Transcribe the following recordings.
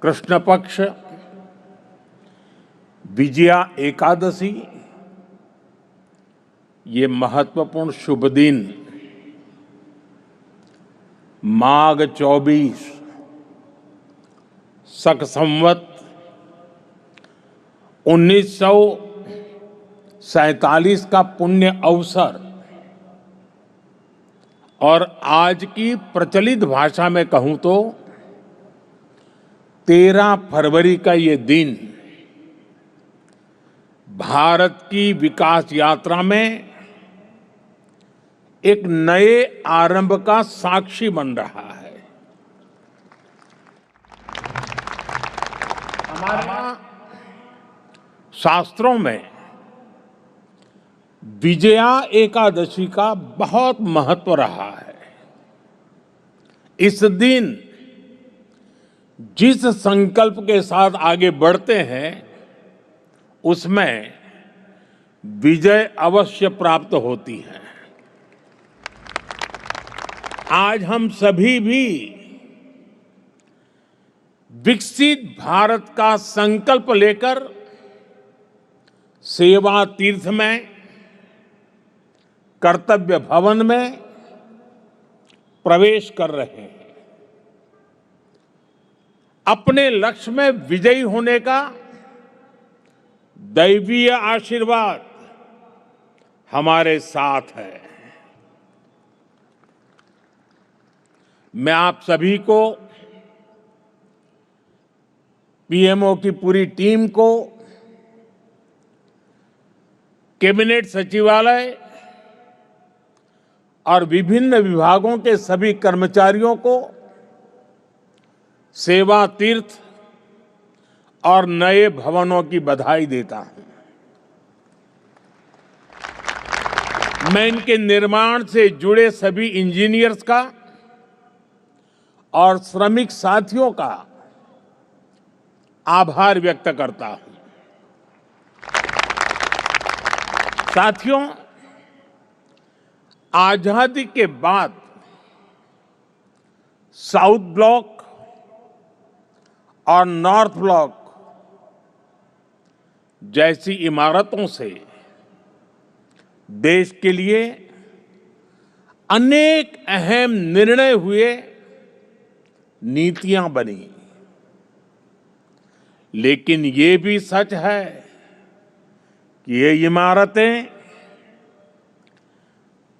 कृष्ण पक्ष, विजया एकादशी, ये महत्वपूर्ण शुभ दिन माघ 24 शक संवत 1947 का पुण्य अवसर और आज की प्रचलित भाषा में कहूं तो 13 फरवरी का ये दिन भारत की विकास यात्रा में एक नए आरंभ का साक्षी बन रहा है। हमारे यहाँ शास्त्रों में विजया एकादशी का बहुत महत्व रहा है। इस दिन जिस संकल्प के साथ आगे बढ़ते हैं उसमें विजय अवश्य प्राप्त होती है। आज हम सभी भी विकसित भारत का संकल्प लेकर सेवा तीर्थ में, कर्तव्य भवन में प्रवेश कर रहे हैं। अपने लक्ष्य में विजयी होने का दैवीय आशीर्वाद हमारे साथ है। मैं आप सभी को, पीएमओ की पूरी टीम को, कैबिनेट सचिवालय और विभिन्न विभागों के सभी कर्मचारियों को सेवा तीर्थ और नए भवनों की बधाई देता हूं। मैं इनके निर्माण से जुड़े सभी इंजीनियर्स का और श्रमिक साथियों का आभार व्यक्त करता हूं। साथियों, आजादी के बाद साउथ ब्लॉक और नॉर्थ ब्लॉक जैसी इमारतों से देश के लिए अनेक अहम निर्णय हुए, नीतियां बनी। लेकिन ये भी सच है कि ये इमारतें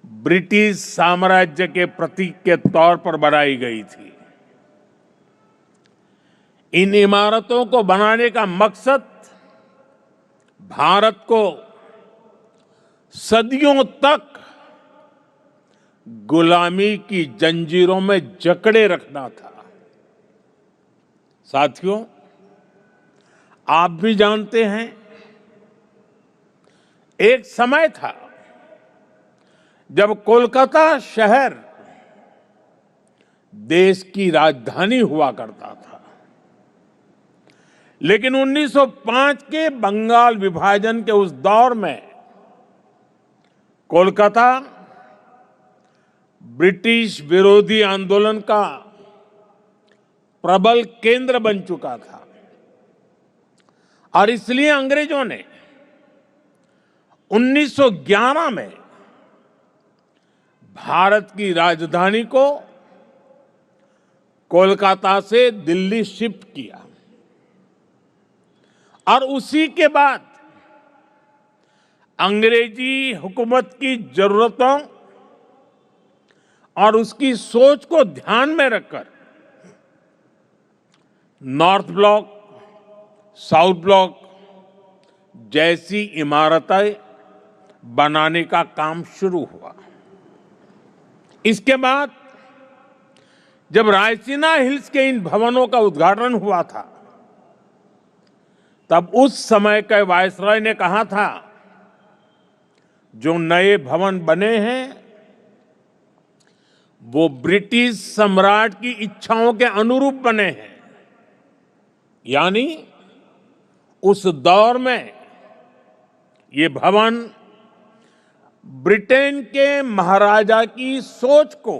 ब्रिटिश साम्राज्य के प्रतीक के तौर पर बनाई गई थी। इन इमारतों को बनाने का मकसद भारत को सदियों तक गुलामी की जंजीरों में जकड़े रखना था। साथियों, आप भी जानते हैं, एक समय था जब कोलकाता शहर देश की राजधानी हुआ करता था। लेकिन 1905 के बंगाल विभाजन के उस दौर में कोलकाता ब्रिटिश विरोधी आंदोलन का प्रबल केंद्र बन चुका था और इसलिए अंग्रेजों ने 1911 में भारत की राजधानी को कोलकाता से दिल्ली शिफ्ट किया और उसी के बाद अंग्रेजी हुकूमत की जरूरतों और उसकी सोच को ध्यान में रखकर नॉर्थ ब्लॉक, साउथ ब्लॉक जैसी इमारतें बनाने का काम शुरू हुआ। इसके बाद जब रायसीना हिल्स के इन भवनों का उद्घाटन हुआ था, तब उस समय के वायसराय ने कहा था, जो नए भवन बने हैं वो ब्रिटिश सम्राट की इच्छाओं के अनुरूप बने हैं। यानी उस दौर में ये भवन ब्रिटेन के महाराजा की सोच को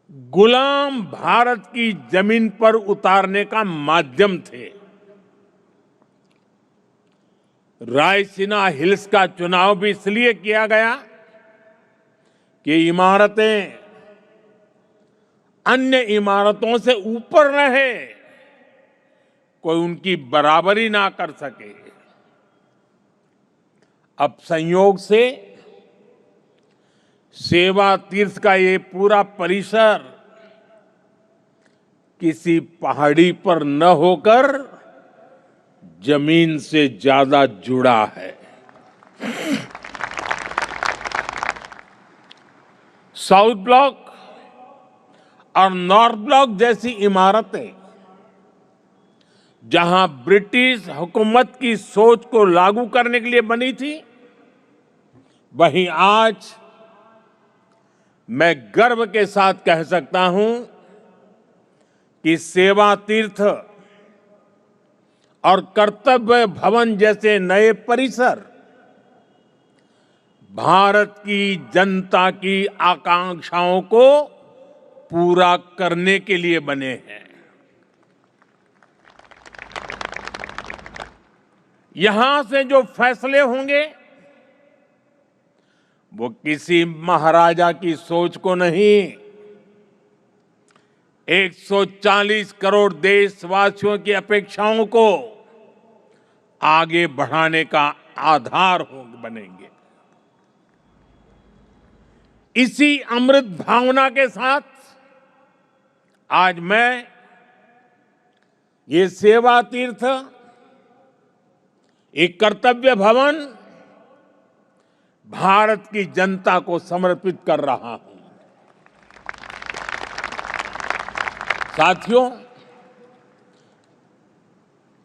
गुलाम भारत की जमीन पर उतारने का माध्यम थे। रायसीना हिल्स का चुनाव भी इसलिए किया गया कि इमारतें अन्य इमारतों से ऊपर रहे, कोई उनकी बराबरी ना कर सके। अब संयोग से सेवा तीर्थ का ये पूरा परिसर किसी पहाड़ी पर न होकर जमीन से ज्यादा जुड़ा है। साउथ ब्लॉक और नॉर्थ ब्लॉक जैसी इमारतें जहां ब्रिटिश हुकूमत की सोच को लागू करने के लिए बनी थी, वहीं आज मैं गर्व के साथ कह सकता हूं कि सेवा तीर्थ और कर्तव्य भवन जैसे नए परिसर भारत की जनता की आकांक्षाओं को पूरा करने के लिए बने हैं। यहां से जो फैसले होंगे वो किसी महाराजा की सोच को नहीं, 140 करोड़ देशवासियों की अपेक्षाओं को आगे बढ़ाने का आधार बनेंगे। इसी अमृत भावना के साथ आज मैं ये सेवा तीर्थ, एक कर्तव्य भवन भारत की जनता को समर्पित कर रहा हूं। साथियों,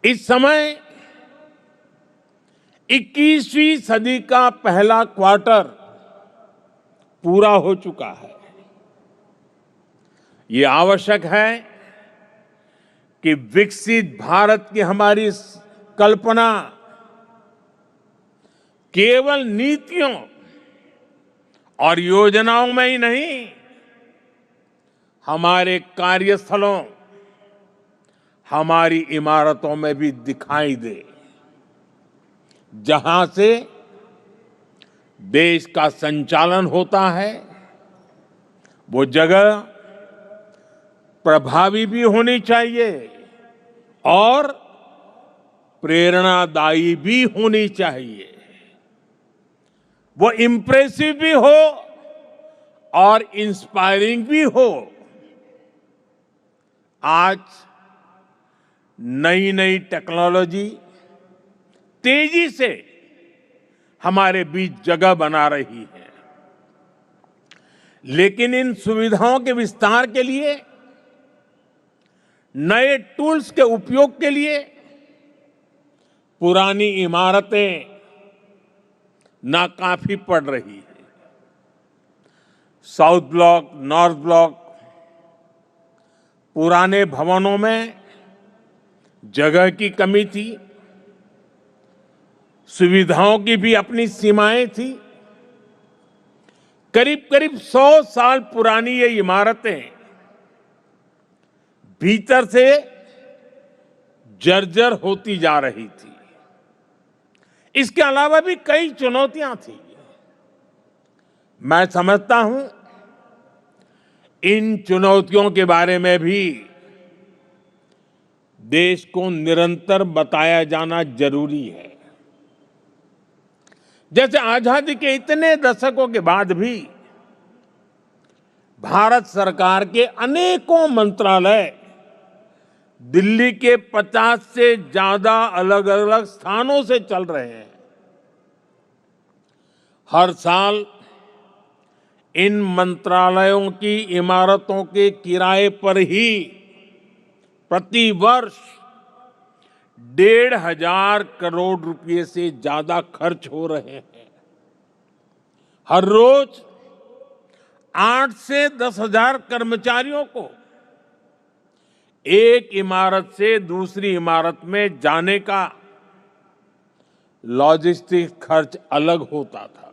इस समय 21वीं सदी का पहला क्वार्टर पूरा हो चुका है। ये आवश्यक है कि विकसित भारत की हमारी कल्पना केवल नीतियों और योजनाओं में ही नहीं, हमारे कार्यस्थलों, हमारी इमारतों में भी दिखाई दे, जहां से देश का संचालन होता है वो जगह प्रभावी भी होनी चाहिए और प्रेरणादायी भी होनी चाहिए। वो इम्प्रेसिव भी हो और इंस्पायरिंग भी हो। आज नई नई टेक्नोलॉजी तेजी से हमारे बीच जगह बना रही है, लेकिन इन सुविधाओं के विस्तार के लिए, नए टूल्स के उपयोग के लिए पुरानी इमारतें नाकाफी पड़ रही है। साउथ ब्लॉक, नॉर्थ ब्लॉक, पुराने भवनों में जगह की कमी थी, सुविधाओं की भी अपनी सीमाएं थी। करीब करीब 100 साल पुरानी ये इमारतें भीतर से जर्जर होती जा रही थी। इसके अलावा भी कई चुनौतियां थी। मैं समझता हूं इन चुनौतियों के बारे में भी देश को निरंतर बताया जाना जरूरी है। जैसे आजादी के इतने दशकों के बाद भी भारत सरकार के अनेकों मंत्रालय दिल्ली के 50 से ज्यादा अलग अलग स्थानों से चल रहे हैं। हर साल इन मंत्रालयों की इमारतों के किराए पर ही प्रति वर्ष 1,500 करोड़ रुपए से ज्यादा खर्च हो रहे हैं। हर रोज 8 से 10,000 कर्मचारियों को एक इमारत से दूसरी इमारत में जाने का लॉजिस्टिक खर्च अलग होता था।